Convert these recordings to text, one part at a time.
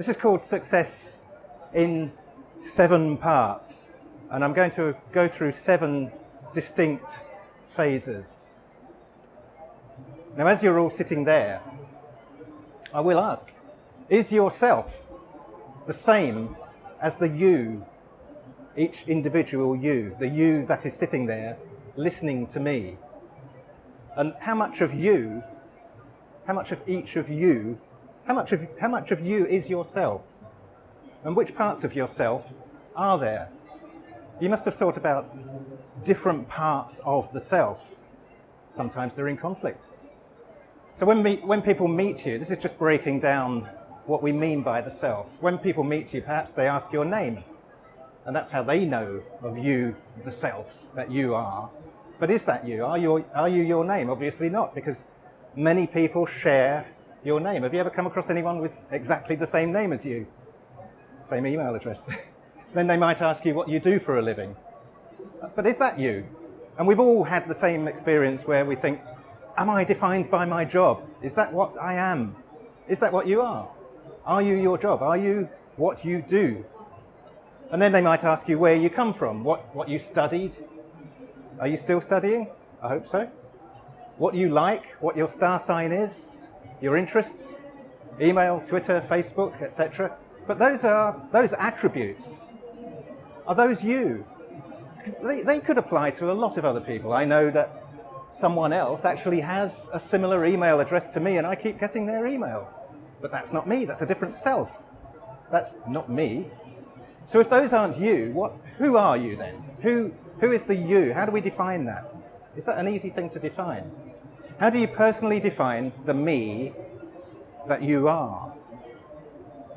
This is called Success in 7 parts, and I'm going to go through 7 distinct phases. Now, as you're all sitting there, I will ask, is yourself the same as the you, each individual you, the you that is sitting there listening to me? And how much of you, how much of each of you, how much of you is yourself? And which parts of yourself are there? You must have thought about different parts of the self. Sometimes they're in conflict. So when people meet you, this is just breaking down what we mean by the self. When people meet you, perhaps they ask your name, and that's how they know of you, the self, that you are. But is that you? Are you your name? Obviously not, because many people share your name. Have you ever come across anyone with exactly the same name as you? Same email address. Then they might ask you what you do for a living. But is that you? And we've all had the same experience where we think, am I defined by my job? Is that what I am? Is that what you are? Are you your job? Are you what you do? And then they might ask you where you come from, what you studied. Are you still studying? I hope so. What you like, what your star sign is, your interests, email, Twitter, Facebook, etc. But those attributes. Are those you? Because they could apply to a lot of other people. I know that someone else actually has a similar email address to me and I keep getting their email. But that's not me, that's a different self. That's not me. So if those aren't you, who are you then? Who is the you? How do we define that? Is that an easy thing to define? How do you personally define the me that you are?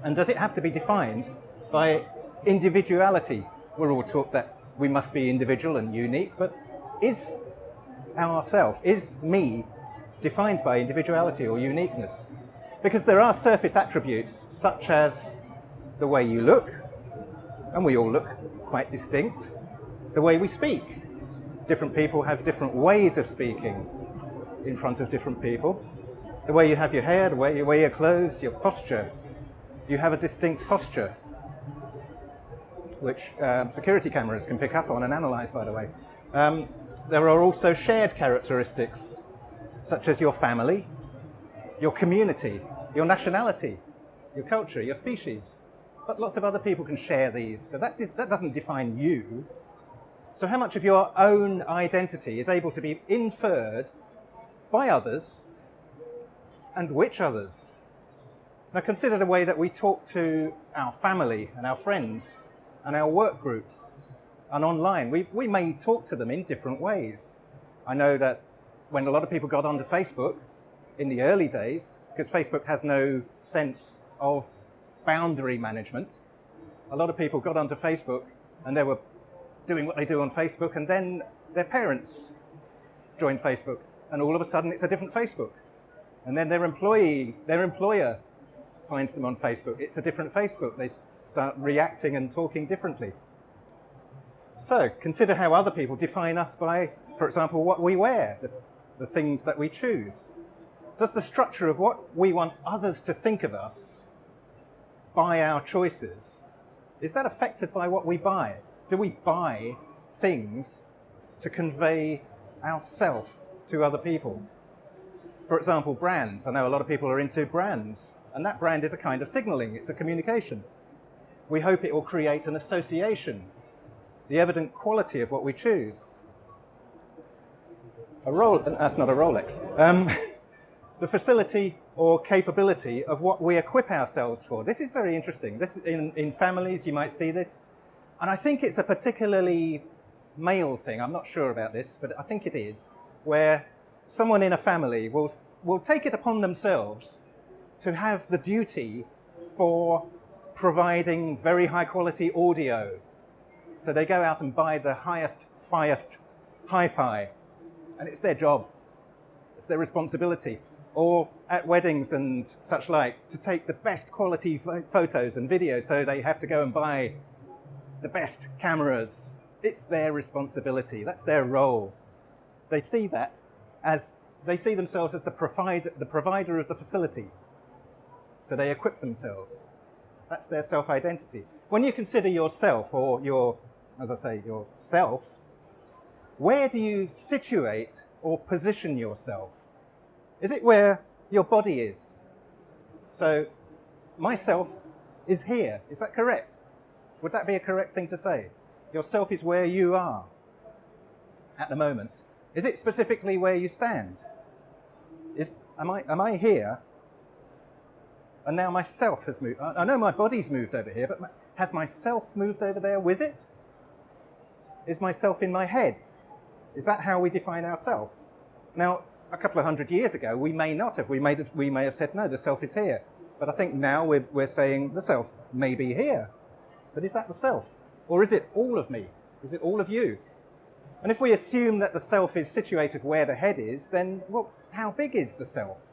And does it have to be defined by individuality? We're all taught that we must be individual and unique, but is ourself, is me, defined by individuality or uniqueness? Because there are surface attributes such as the way you look, and we all look quite distinct, the way we speak. Different people have different ways of speaking in front of different people. The way you have your hair, the way you wear your clothes, your posture. You have a distinct posture, which security cameras can pick up on and analyze, by the way. There are also shared characteristics, such as your family, your community, your nationality, your culture, your species. But lots of other people can share these, so that doesn't define you. So how much of your own identity is able to be inferred by others, and which others? Now consider the way that we talk to our family and our friends and our work groups and online. We may talk to them in different ways. I know that when a lot of people got onto Facebook in the early days, because Facebook has no sense of boundary management, a lot of people got onto Facebook and they were doing what they do on Facebook, and then their parents joined Facebook, and all of a sudden it's a different Facebook. And then their employer finds them on Facebook. It's a different Facebook. They start reacting and talking differently. So consider how other people define us by, for example, what we wear, the things that we choose. Does the structure of what we want others to think of us by our choices, is that affected by what we buy? Do we buy things to convey ourself to other people? For example, brands. I know a lot of people are into brands, and that brand is a kind of signaling. It's a communication. We hope it will create an association, the evident quality of what we choose. That's not a Rolex. The facility or capability of what we equip ourselves for. This is very interesting. This in families, you might see this. And I think it's a particularly male thing. I'm not sure about this, but I think it is, where someone in a family will take it upon themselves to have the duty for providing very high quality audio. So they go out and buy the highest hi-fi, and it's their job. It's their responsibility. Or at weddings and such like, to take the best quality photos and videos, so they have to go and buy the best cameras. It's their responsibility. That's their role. They see that as, they see themselves as the provider of the facility. So they equip themselves. That's their self-identity. When you consider yourself, or your, as I say, your self, where do you situate or position yourself? Is it where your body is? So, myself is here. Is that correct? Would that be a correct thing to say? Yourself is where you are at the moment. Is it specifically where you stand? Am I here? And now myself has moved. I know my body's moved over here, but has myself moved over there with it? Is myself in my head? Is that how we define ourselves? Now, a couple of hundred years ago, we may not have. We may have said, no, the self is here. But I think now we're saying the self may be here. But is that the self? Or is it all of me? Is it all of you? And if we assume that the self is situated where the head is, then well, how big is the self?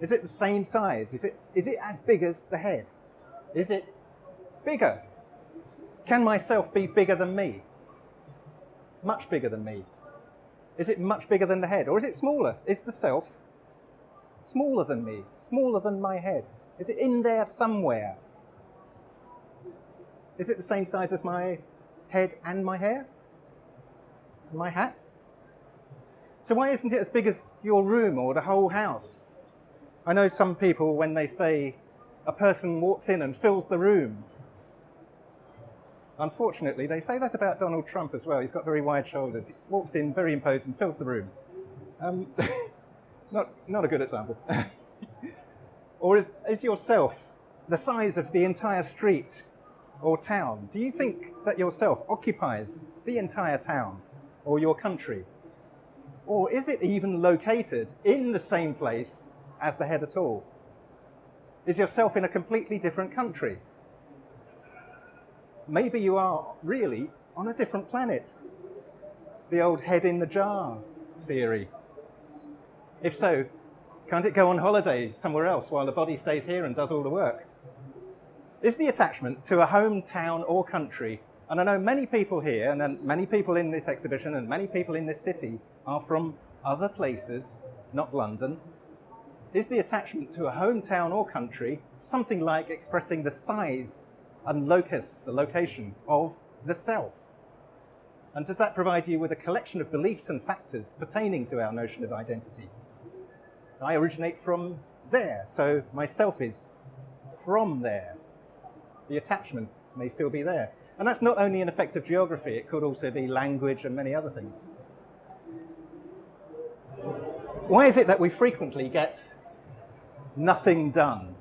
Is it the same size? Is it as big as the head? Is it bigger? Can myself be bigger than me? Much bigger than me? Is it much bigger than the head? Or is it smaller? Is the self smaller than me? Smaller than my head? Is it in there somewhere? Is it the same size as my head and my hair? My hat? So why isn't it as big as your room or the whole house? I know some people, when they say a person walks in and fills the room, unfortunately, they say that about Donald Trump as well. He's got very wide shoulders. He walks in very imposing, fills the room. Not a good example. Or is yourself the size of the entire street or town? Do you think that yourself occupies the entire town or your country? Or is it even located in the same place as the head at all? Is yourself in a completely different country? Maybe you are really on a different planet. The old head in the jar theory. If so, can't it go on holiday somewhere else while the body stays here and does all the work? Is the attachment to a hometown or country, and I know many people here, and many people in this exhibition, and many people in this city are from other places, not London. Is the attachment to a hometown or country something like expressing the size and locus, the location of the self? And does that provide you with a collection of beliefs and factors pertaining to our notion of identity? I originate from there, so my self is from there. The attachment may still be there. And that's not only an effect of geography, it could also be language and many other things. Why is it that we frequently get nothing done,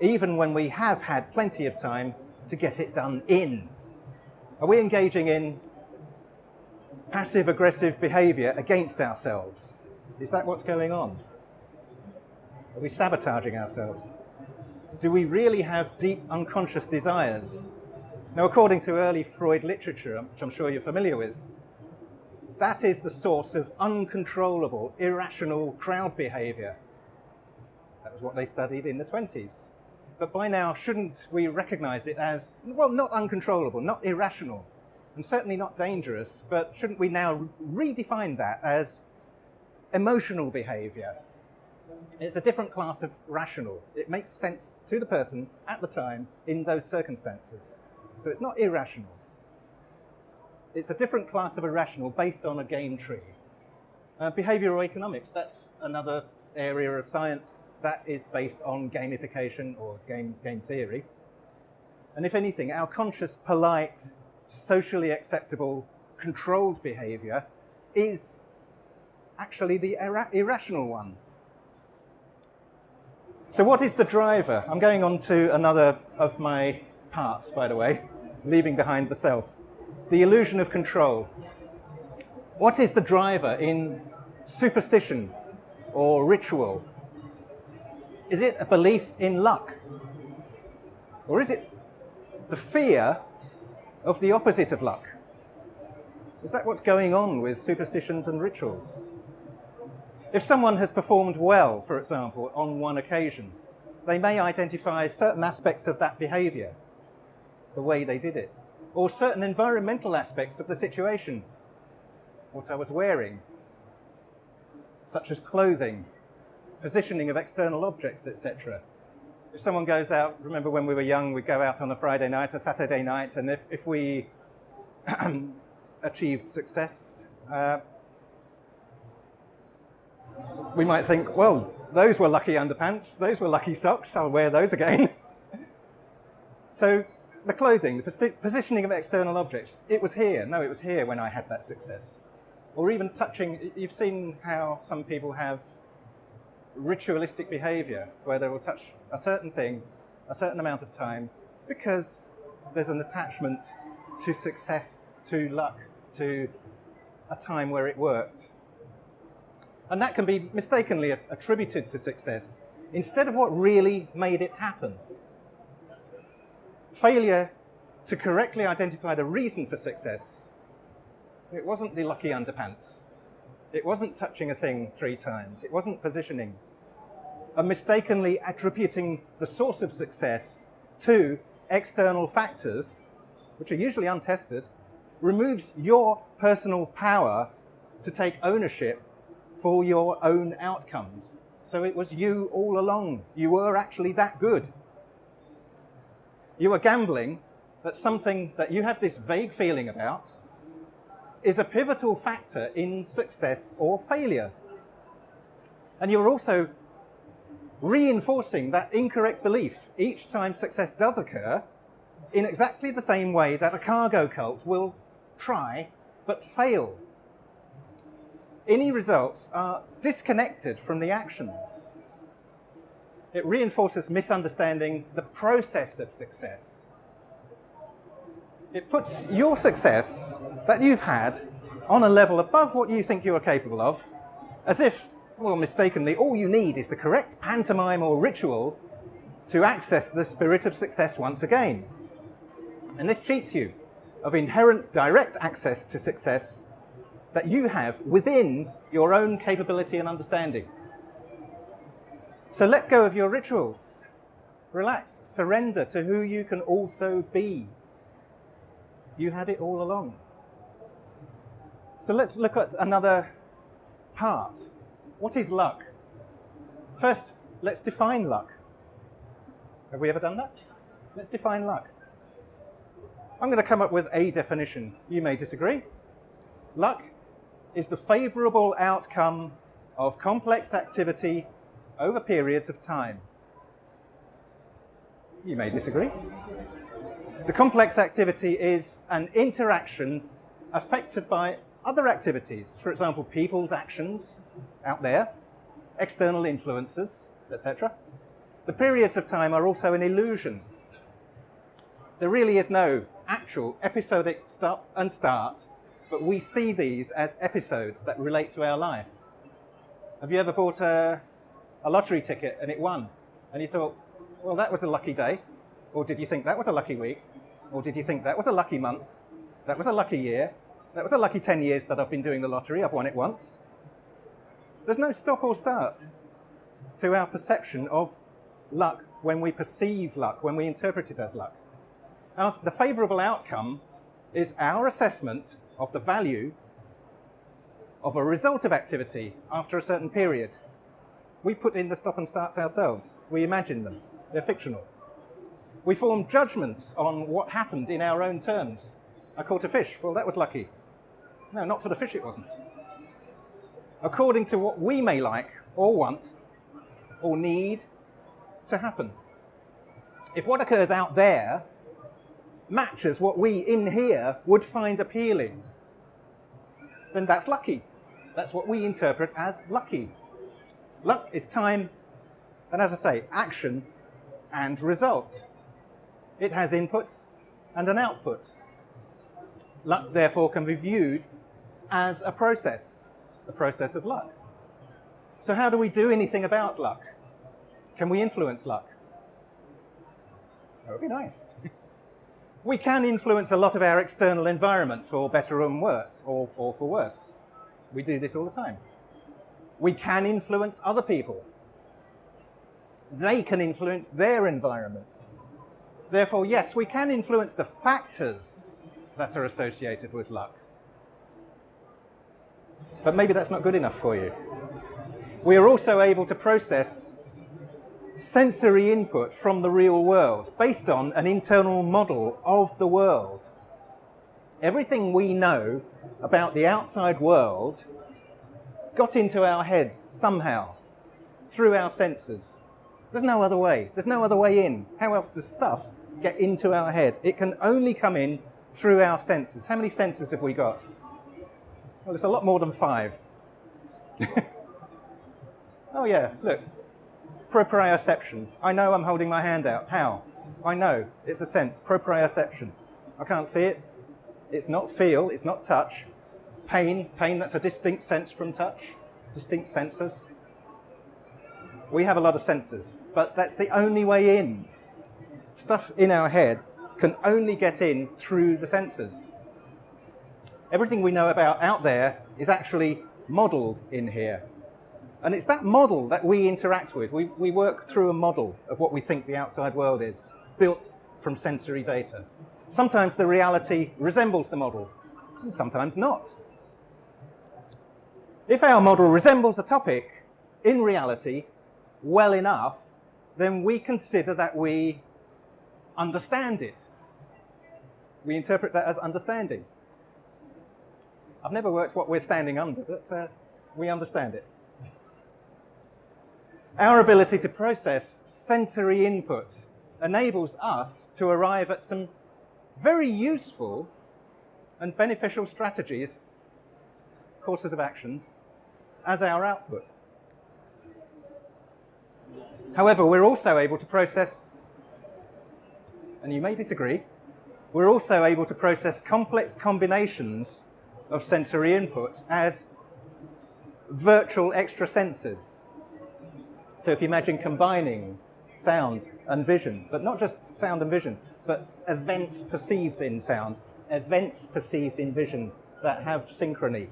even when we have had plenty of time to get it done in? Are we engaging in passive-aggressive behaviour against ourselves? Is that what's going on? Are we sabotaging ourselves? Do we really have deep unconscious desires? Now, according to early Freud literature, which I'm sure you're familiar with, that is the source of uncontrollable, irrational crowd behaviour. That was what they studied in the 20s. But by now, shouldn't we recognise it as, well, not uncontrollable, not irrational, and certainly not dangerous, but shouldn't we now redefine that as emotional behaviour? It's a different class of rational. It makes sense to the person at the time in those circumstances. So it's not irrational. It's a different class of irrational based on a game tree. Behavioral economics, that's another area of science that is based on gamification or game theory. And if anything, our conscious, polite, socially acceptable, controlled behaviour is actually the irrational one. So what is the driver? I'm going on to another of my parts, by the way, leaving behind the self. The illusion of control. What is the driver in superstition or ritual? Is it a belief in luck? Or is it the fear of the opposite of luck? Is that what's going on with superstitions and rituals? If someone has performed well, for example, on one occasion, they may identify certain aspects of that behaviour, the way they did it, or certain environmental aspects of the situation, what I was wearing, such as clothing, positioning of external objects, etc. If someone goes out, remember when we were young, we'd go out on a Friday night, a Saturday night, and if we achieved success, we might think, well, those were lucky underpants, those were lucky socks, I'll wear those again. So the clothing, the positioning of external objects, it was here. No, it was here when I had that success. Or even touching, you've seen how some people have ritualistic behavior where they will touch a certain thing a certain amount of time because there's an attachment to success, to luck, to a time where it worked. And that can be mistakenly attributed to success instead of what really made it happen. Failure to correctly identify the reason for success, it wasn't the lucky underpants. It wasn't touching a thing 3 times. It wasn't positioning. And mistakenly attributing the source of success to external factors, which are usually untested, removes your personal power to take ownership for your own outcomes. So it was you all along. You were actually that good. You were gambling that something that you have this vague feeling about is a pivotal factor in success or failure. And you're also reinforcing that incorrect belief each time success does occur in exactly the same way that a cargo cult will try but fail. Any results are disconnected from the actions. It reinforces misunderstanding the process of success. It puts your success that you've had on a level above what you think you are capable of, as if, well, mistakenly, all you need is the correct pantomime or ritual to access the spirit of success once again. And this cheats you of inherent direct access to success that you have within your own capability and understanding. So let go of your rituals. Relax, surrender to who you can also be. You had it all along. So let's look at another part. What is luck? First, let's define luck. Have we ever done that? Let's define luck. I'm going to come up with a definition. You may disagree. Luck is the favorable outcome of complex activity over periods of time. You may disagree. The complex activity is an interaction affected by other activities, for example, people's actions out there, external influences, etc. The periods of time are also an illusion. There really is no actual episodic stop and start, but we see these as episodes that relate to our life. Have you ever bought a lottery ticket and it won? And you thought, well, that was a lucky day. Or did you think that was a lucky week? Or did you think that was a lucky month? That was a lucky year? That was a lucky 10 years that I've been doing the lottery. I've won it once. There's no stop or start to our perception of luck when we perceive luck, when we interpret it as luck. Now, the favorable outcome is our assessment of the value of a result of activity after a certain period. We put in the stop and starts ourselves. We imagine them. They're fictional. We form judgments on what happened in our own terms. I caught a fish. Well, that was lucky. No, not for the fish, it wasn't. According to what we may like or want or need to happen. If what occurs out there matches what we in here would find appealing, then that's lucky. That's what we interpret as lucky. Luck is time, and as I say, action and result. It has inputs and an output. Luck, therefore, can be viewed as a process of luck. So how do we do anything about luck? Can we influence luck? That would be nice. We can influence a lot of our external environment for better and worse, or for worse. We do this all the time. We can influence other people. They can influence their environment. Therefore, yes, we can influence the factors that are associated with luck. But maybe that's not good enough for you. We are also able to process sensory input from the real world based on an internal model of the world. Everything we know about the outside world got into our heads somehow through our senses. There's no other way. There's no other way in. How else does stuff get into our head? It can only come in through our senses. How many senses have we got? Well, it's a lot more than 5. Oh yeah, look. Proprioception. I know I'm holding my hand out. How? I know. It's a sense. Proprioception. I can't see it. It's not feel. It's not touch. Pain. Pain, that's a distinct sense from touch. Distinct senses. We have a lot of senses, but that's the only way in. Stuff in our head can only get in through the senses. Everything we know about out there is actually modelled in here. And it's that model that we interact with. We work through a model of what we think the outside world is, built from sensory data. Sometimes the reality resembles the model, and sometimes not. If our model resembles a topic in reality well enough, then we consider that we understand it. We interpret that as understanding. I've never worked what we're standing under, but we understand it. Our ability to process sensory input enables us to arrive at some very useful and beneficial strategies, courses of action, as our output. However, we're also able to process, and you may disagree, we're also able to process complex combinations of sensory input as virtual extra senses. So if you imagine combining sound and vision, but not just sound and vision, but events perceived in sound, events perceived in vision that have synchrony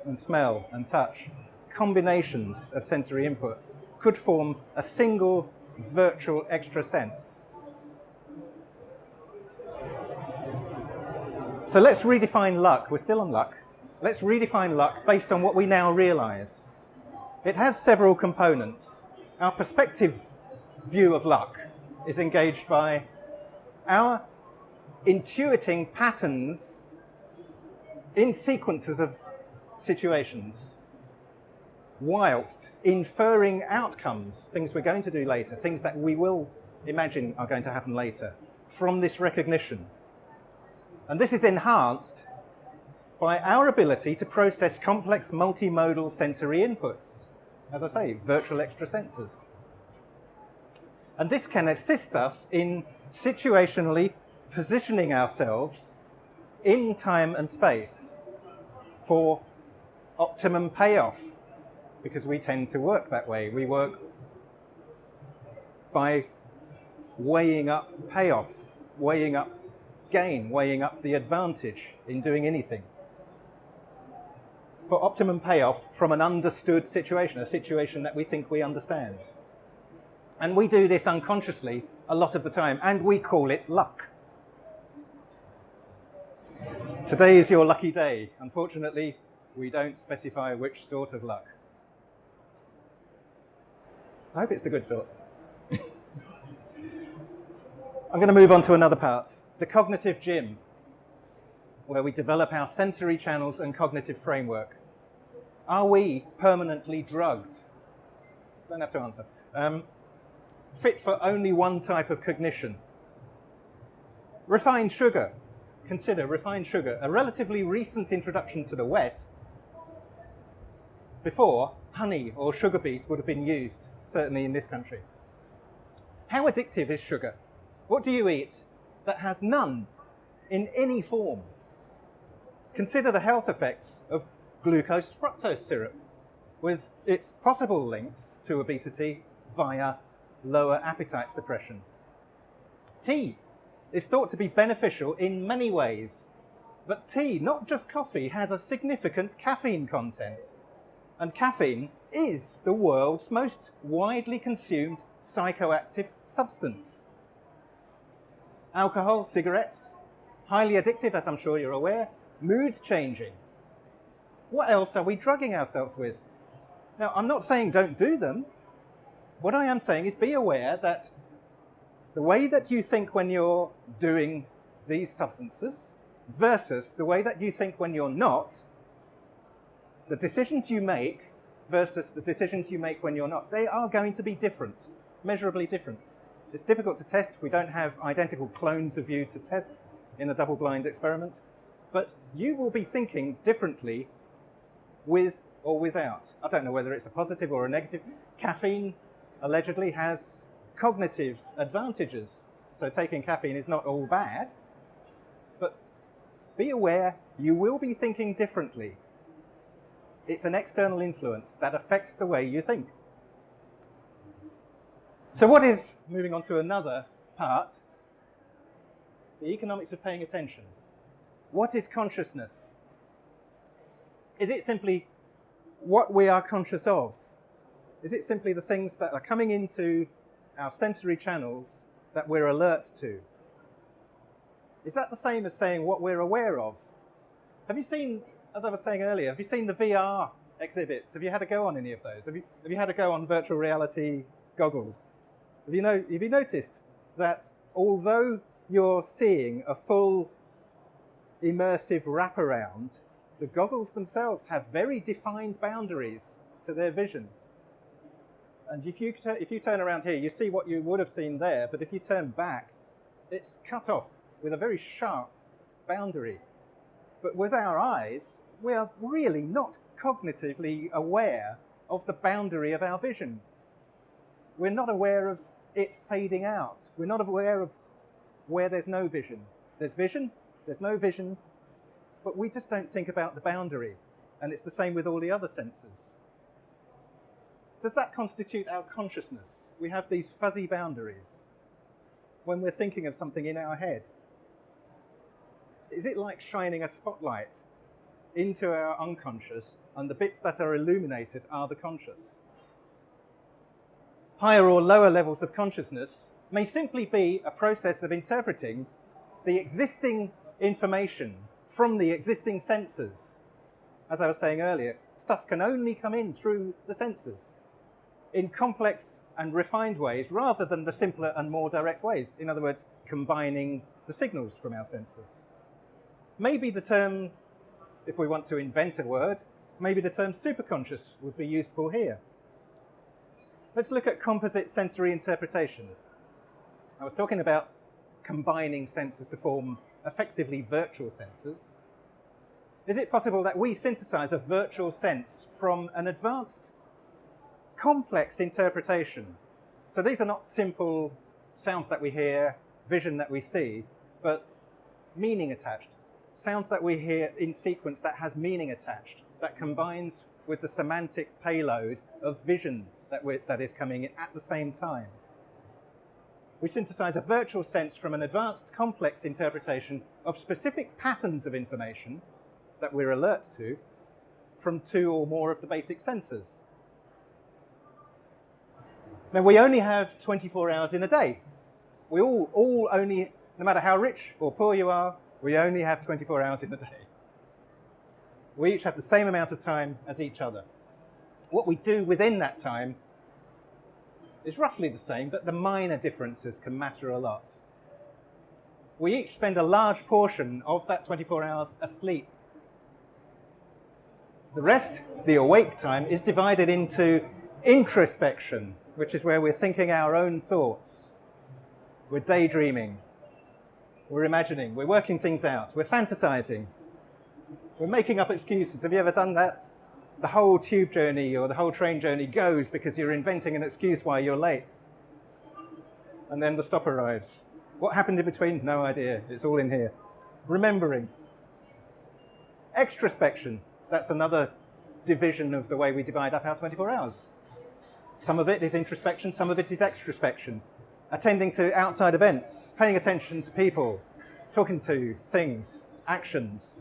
and smell and touch, combinations of sensory input could form a single virtual extra sense. So let's redefine luck. We're still on luck. Let's redefine luck based on what we now realize. It has several components. Our perspective view of luck is engaged by our intuiting patterns in sequences of situations, whilst inferring outcomes, things we're going to do later, things that we will imagine are going to happen later, from this recognition. And this is enhanced by our ability to process complex multimodal sensory inputs. As I say, virtual extra senses. And this can assist us in situationally positioning ourselves in time and space for optimum payoff, because we tend to work that way. We work by weighing up payoff, weighing up gain, weighing up the advantage in doing anything. For optimum payoff from an understood situation, a situation that we think we understand. And we do this unconsciously a lot of the time, and we call it luck. Today is your lucky day. Unfortunately, we don't specify which sort of luck. I hope it's the good sort. I'm going to move on to another part, the cognitive gym, where we develop our sensory channels and cognitive framework. Are we permanently drugged? Don't have to answer. Fit for only one type of cognition. Refined sugar. Consider refined sugar, a relatively recent introduction to the West. Before, honey or sugar beet would have been used, certainly in this country. How addictive is sugar? What do you eat that has none in any form? Consider the health effects of glucose fructose syrup, with its possible links to obesity via lower appetite suppression. Tea is thought to be beneficial in many ways, but tea, not just coffee, has a significant caffeine content. And caffeine is the world's most widely consumed psychoactive substance. Alcohol, cigarettes, highly addictive, as I'm sure you're aware, mood changing. What else are we drugging ourselves with? Now, I'm not saying don't do them. what I am saying is be aware that the way that you think when you're doing these substances versus the way that you think when you're not, the decisions you make versus the decisions you make when you're not, they are going to be different, measurably different. It's difficult to test. We don't have identical clones of you to test in a double-blind experiment, but you will be thinking differently with or without. I don't know whether it's a positive or a negative. Caffeine allegedly has cognitive advantages, so taking caffeine is not all bad, but be aware you will be thinking differently. It's an external influence that affects the way you think. So what is, moving on to another part, the economics of paying attention. What is consciousness? Is it simply what we are conscious of? Is it simply the things that are coming into our sensory channels that we're alert to? Is that the same as saying what we're aware of? Have you seen, as I was saying earlier, have you seen the VR exhibits? Have you had a go on any of those? Have you had a go on virtual reality goggles? Have you noticed that although you're seeing a full immersive wraparound, the goggles themselves have very defined boundaries to their vision? And if you turn around here, you see what you would have seen there, but if you turn back, it's cut off with a very sharp boundary. But with our eyes, we are really not cognitively aware of the boundary of our vision. We're not aware of it fading out. We're not aware of where there's no vision. There's vision, there's no vision, but we just don't think about the boundary. And it's the same with all the other senses. Does that constitute our consciousness? We have these fuzzy boundaries when we're thinking of something in our head. Is it like shining a spotlight into our unconscious, and the bits that are illuminated are the conscious? Higher or lower levels of consciousness may simply be a process of interpreting the existing information from the existing senses. As I was saying earlier, stuff can only come in through the senses in complex and refined ways rather than the simpler and more direct ways. In other words, combining the signals from our senses. Maybe the term, if we want to invent a word, maybe the term superconscious would be useful here. Let's look at composite sensory interpretation. I was talking about combining senses to form effectively virtual senses. Is it possible that we synthesize a virtual sense from an advanced complex interpretation? So these are not simple sounds that we hear, vision that we see, but meaning attached. Sounds that we hear in sequence that has meaning attached, that combines with the semantic payload of vision that is coming in at the same time. We synthesize a virtual sense from an advanced complex interpretation of specific patterns of information that we're alert to from two or more of the basic senses. Now, we only have 24 hours in a day. We all only, no matter how rich or poor you are, we only have 24 hours in a day. We each have the same amount of time as each other. What we do within that time is roughly the same, but the minor differences can matter a lot. We each spend a large portion of that 24 hours asleep. The rest, the awake time, is divided into introspection, which is where we're thinking our own thoughts. We're daydreaming. We're imagining. We're working things out. We're fantasizing. We're making up excuses. Have you ever done that? The whole tube journey or the whole train journey goes because you're inventing an excuse why you're late. And then the stop arrives. What happened in between? No idea. It's all in here. Remembering. Extrospection. That's another division of the way we divide up our 24 hours. Some of it is introspection, some of it is extrospection. Attending to outside events, paying attention to people, talking to things, actions.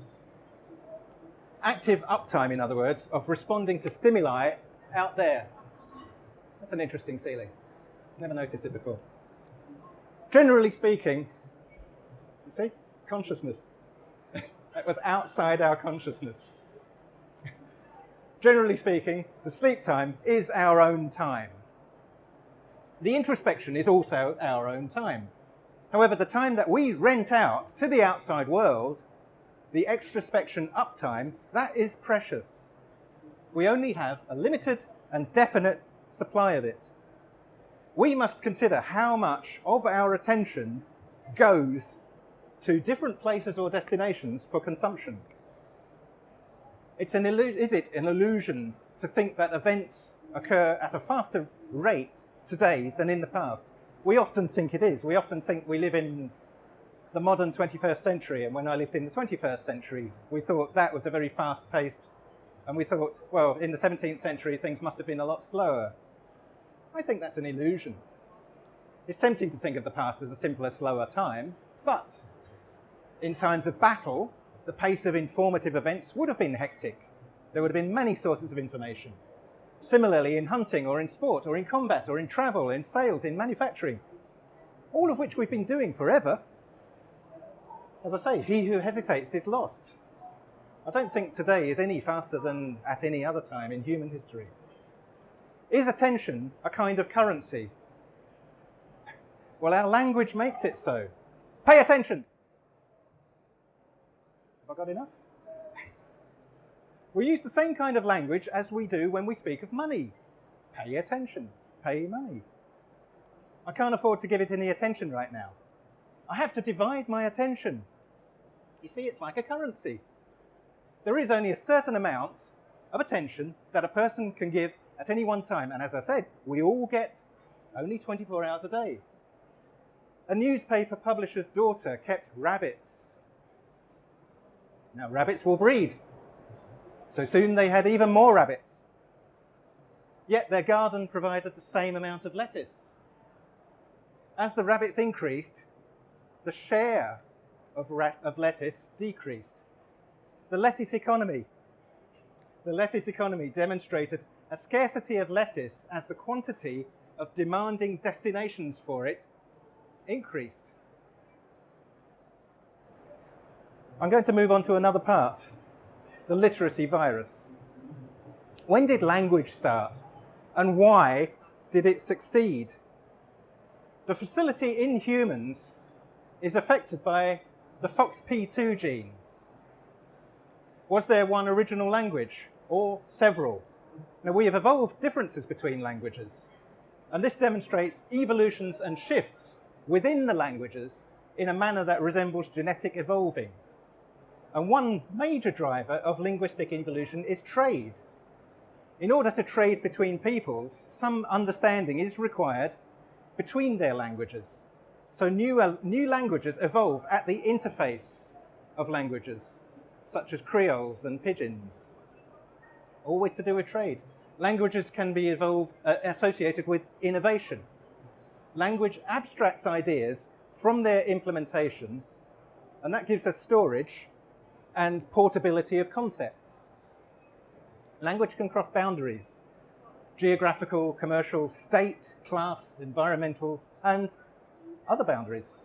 Active uptime, in other words, of responding to stimuli out there. That's an interesting ceiling. Never noticed it before. Generally speaking, you see, consciousness. That was outside our consciousness. Generally speaking, the sleep time is our own time. The introspection is also our own time. However, the time that we rent out to the outside world, the extrospection uptime, that is precious. We only have a limited and definite supply of it. We must consider how much of our attention goes to different places or destinations for consumption. Is it an illusion to think that events occur at a faster rate today than in the past? We often think it is. We often think we live in the modern 21st century, and when I lived in the 21st century, we thought that was a very fast-paced, and we thought, well, in the 17th century, things must have been a lot slower. I think that's an illusion. It's tempting to think of the past as a simpler, slower time, but in times of battle, the pace of informative events would have been hectic. There would have been many sources of information. Similarly, in hunting or in sport or in combat or in travel, in sales, in manufacturing, all of which we've been doing forever. As I say, he who hesitates is lost. I don't think today is any faster than at any other time in human history. Is attention a kind of currency? Well, our language makes it so. Pay attention! Have I got enough? We use the same kind of language as we do when we speak of money. Pay attention. Pay money. I can't afford to give it any attention right now. I have to divide my attention. You see, it's like a currency. There is only a certain amount of attention that a person can give at any one time. And as I said, we all get only 24 hours a day. A newspaper publisher's daughter kept rabbits. Now, rabbits will breed. So soon they had even more rabbits. Yet their garden provided the same amount of lettuce. As the rabbits increased, the share of lettuce decreased. The lettuce economy demonstrated a scarcity of lettuce as the quantity of demanding destinations for it increased. I'm going to move on to another part, the literacy virus. When did language start, and why did it succeed? The facility in humans is affected by the FOXP2 gene. Was there one original language, or several? Now, we have evolved differences between languages, and this demonstrates evolutions and shifts within the languages in a manner that resembles genetic evolving. And one major driver of linguistic evolution is trade. In order to trade between peoples, some understanding is required between their languages. So new languages evolve at the interface of languages, such as creoles and pidgins, always to do with trade. Languages can be associated with innovation. Language abstracts ideas from their implementation, and that gives us storage and portability of concepts. Language can cross boundaries: geographical, commercial, state, class, environmental, and other boundaries.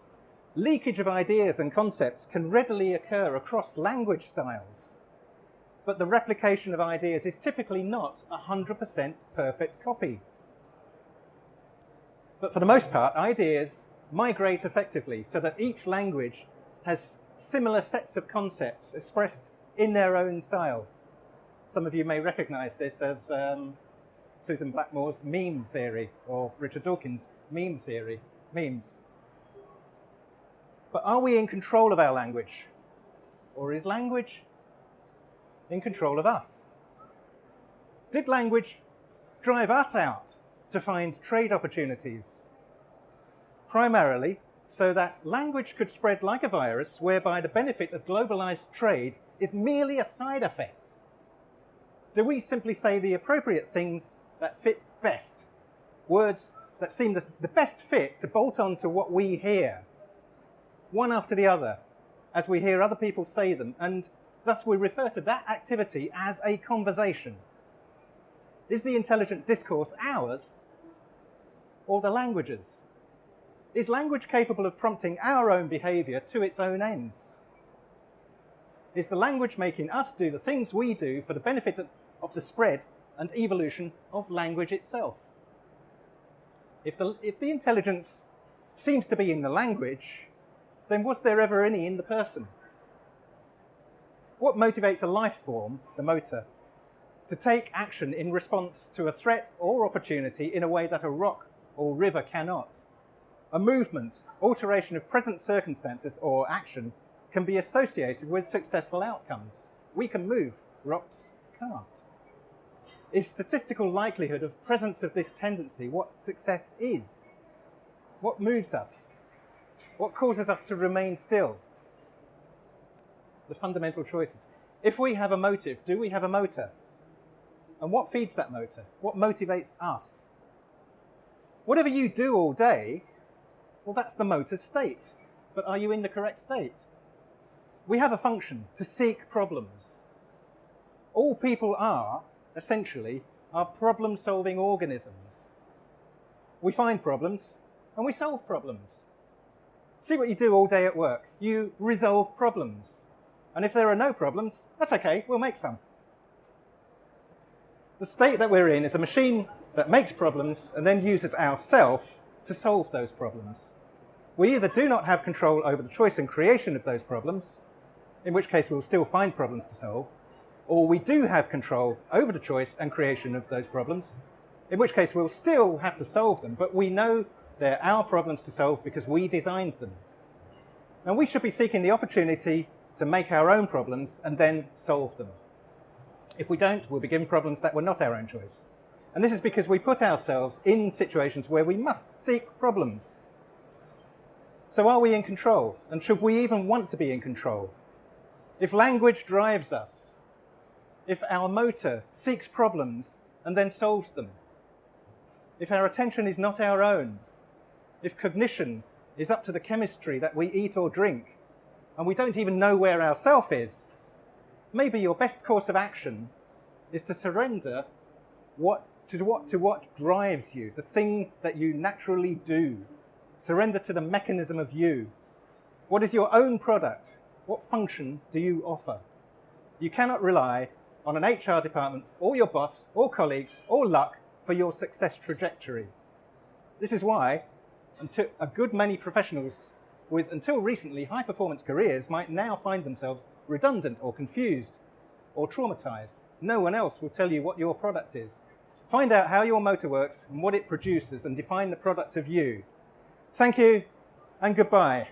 Leakage of ideas and concepts can readily occur across language styles, but the replication of ideas is typically not a 100% perfect copy. But for the most part, ideas migrate effectively so that each language has similar sets of concepts expressed in their own style. Some of you may recognize this as Susan Blackmore's meme theory, or Richard Dawkins' meme theory, memes. But are we in control of our language? Or is language in control of us? Did language drive us out to find trade opportunities? Primarily so that language could spread like a virus, whereby the benefit of globalized trade is merely a side effect. Do we simply say the appropriate things that fit best? Words that seem the best fit to bolt on to what we hear, one after the other, as we hear other people say them, and thus we refer to that activity as a conversation. Is the intelligent discourse ours, or the language's? Is language capable of prompting our own behavior to its own ends? Is the language making us do the things we do for the benefit of the spread and evolution of language itself? If the intelligence seems to be in the language, then was there ever any in the person? What motivates a life form, the motor, to take action in response to a threat or opportunity in a way that a rock or river cannot? A movement, alteration of present circumstances or action can be associated with successful outcomes. We can move, rocks can't. Is statistical likelihood of presence of this tendency what success is? What moves us? What causes us to remain still? The fundamental choices. If we have a motive, do we have a motor? And what feeds that motor? What motivates us? Whatever you do all day, well, that's the motor's state. But are you in the correct state? We have a function to seek problems. All people are, essentially, are problem-solving organisms. We find problems and we solve problems. See what you do all day at work. You resolve problems. And if there are no problems, that's okay, we'll make some. The state that we're in is a machine that makes problems and then uses ourself to solve those problems. We either do not have control over the choice and creation of those problems, in which case we'll still find problems to solve, or we do have control over the choice and creation of those problems, in which case we'll still have to solve them, but we know they're our problems to solve because we designed them. And we should be seeking the opportunity to make our own problems and then solve them. If we don't, we'll be given problems that were not our own choice. And this is because we put ourselves in situations where we must seek problems. So are we in control? And should we even want to be in control? If language drives us, if our motor seeks problems and then solves them, if our attention is not our own, if cognition is up to the chemistry that we eat or drink, and we don't even know where our self is, maybe your best course of action is to surrender to what drives you, the thing that you naturally do. Surrender to the mechanism of you. What is your own product? What function do you offer? You cannot rely on an HR department or your boss or colleagues or luck for your success trajectory. This is why a good many professionals with, until recently, high-performance careers might now find themselves redundant or confused or traumatized. No one else will tell you what your product is. Find out how your motor works and what it produces and define the product of you. Thank you and goodbye.